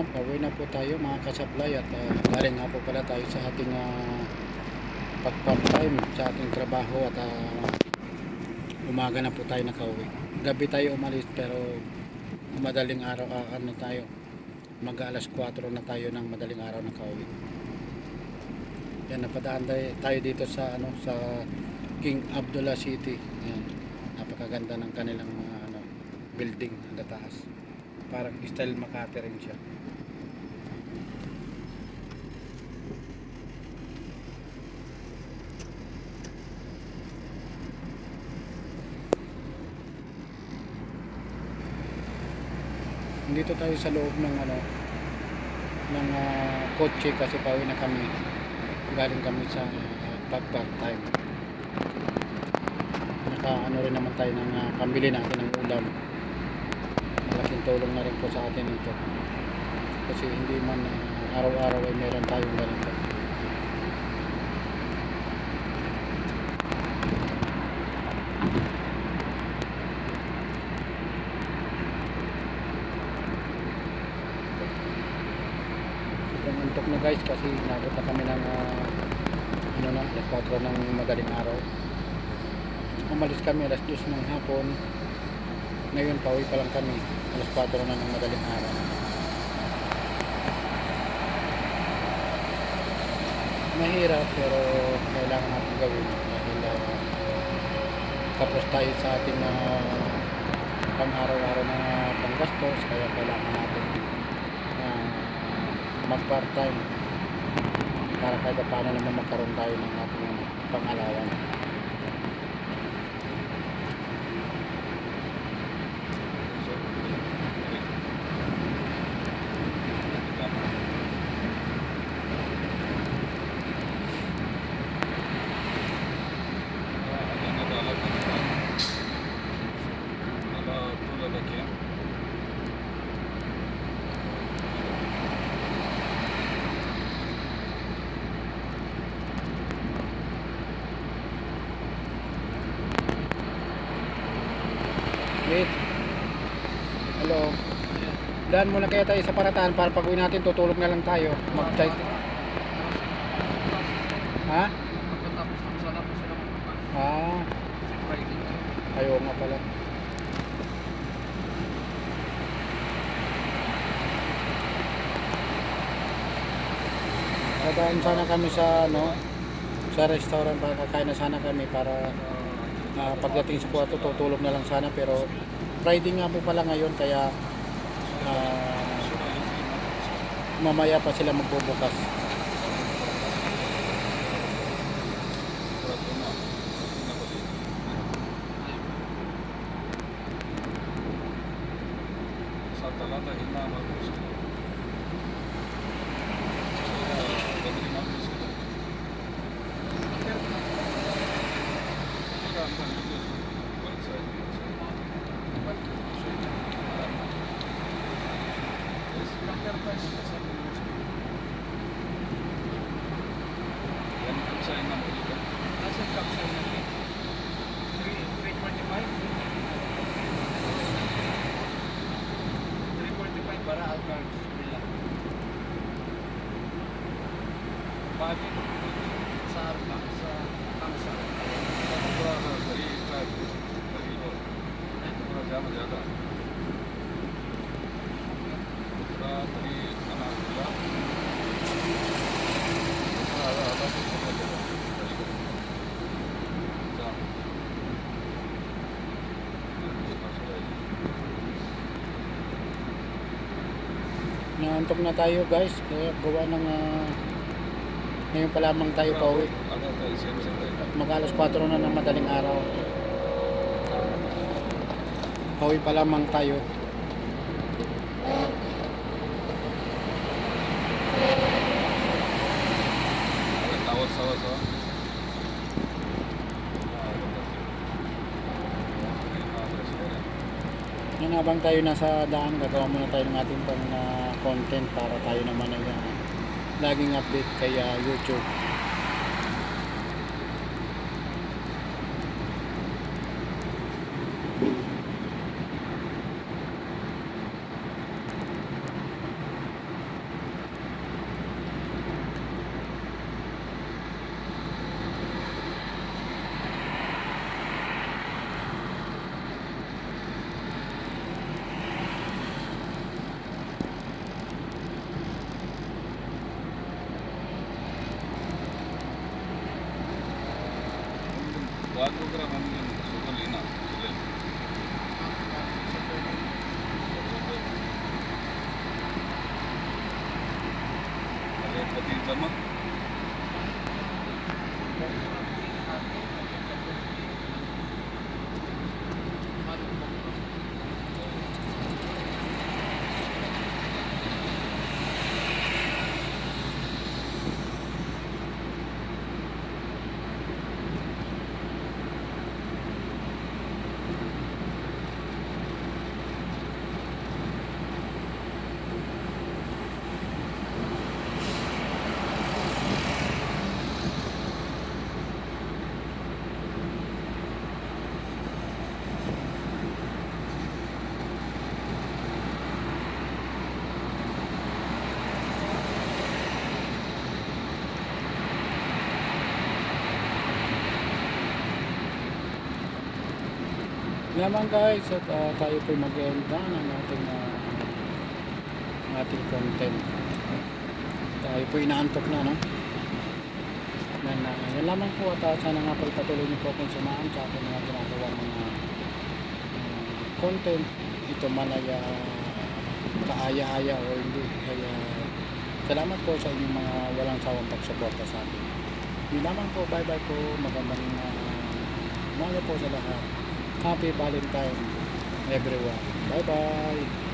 Ayan, pauwi na po tayo mga kasablay at galing nga po pala tayo sa ating pag-part time sa ating trabaho at umaga na po tayo nakauwi. Gabi tayo umalis pero madaling araw ano tayo, mag-alas 4 na tayo ng madaling araw nakauwi. Yan, napadaan tayo dito sa sa King Abdullah City. Yan, napakaganda ng kanilang mga building ang taas. Parang style Makati rin siya. Dito tayo sa loob ng kotse kasi pauwi na kami. Galing kami sa pag-part time. Rin naman tayo ng pambili natin ng ulam. Malaking tulong na rin po sa atin ito. Kasi hindi man araw-araw ay meron tayong ganito. Antok na guys kasi nabot na kami ng alas 4 ng madaling araw. Umalis kami alas 2 ng hapon. Ngayon pauwi pa lang kami alas 4 na ng madaling araw. Mahirap pero kailangan natin gawin dahil tapos tayo sa ating pang araw-araw na panggastos, kaya kailangan natin mag part time para kahit paano naman magkaroon tayo ng ating pangalawan. Wait. Hello. Daan muna kaya tayo sa Paratahan para pag uwi natin tutulog na lang tayo. Mag-chat. Ha? Ayaw nga pala. Dadaan sana kami sa sa restaurant para kakain na sana kami para pagdating sa kwarto tutulog na lang sana, pero Friday nga po pala ngayon kaya mamaya pa sila magbubukas. Bakit sa Arpa, sa Kamsa? Pura dari start dari lo, pura jam jaga. Pura dari anak pula. Pura ada semua jaga dari lo. Jam. Naantok na tayo guys, kaya gawa ng ngayon pa lamang tayo pauwi. Mag-alas 4 na ng madaling araw. Pauwi pa lamang tayo. Yan, habang tayo nasa daan, gagawa muna tayo ng ating pang content para tayo naman ay laging update kay YouTube. bago ka naman yun, sukali na. Sukali. Ada pati sama. Naman guys, at tayo po mag-enda ng ating content. Tayo po inaantok na, no? Yan lamang po at sana nga po ipatuloy niyo po akong sumaan sa ating mga ginagawa mga content. Ito man ay kaaya-aya o hindi. Kaya salamat po sa inyong mga walang sawang pagsuporta sa atin. Yun lamang po, bye bye po. Magandang umaga po sa lahat. Happy Valentine everyone. Bye bye.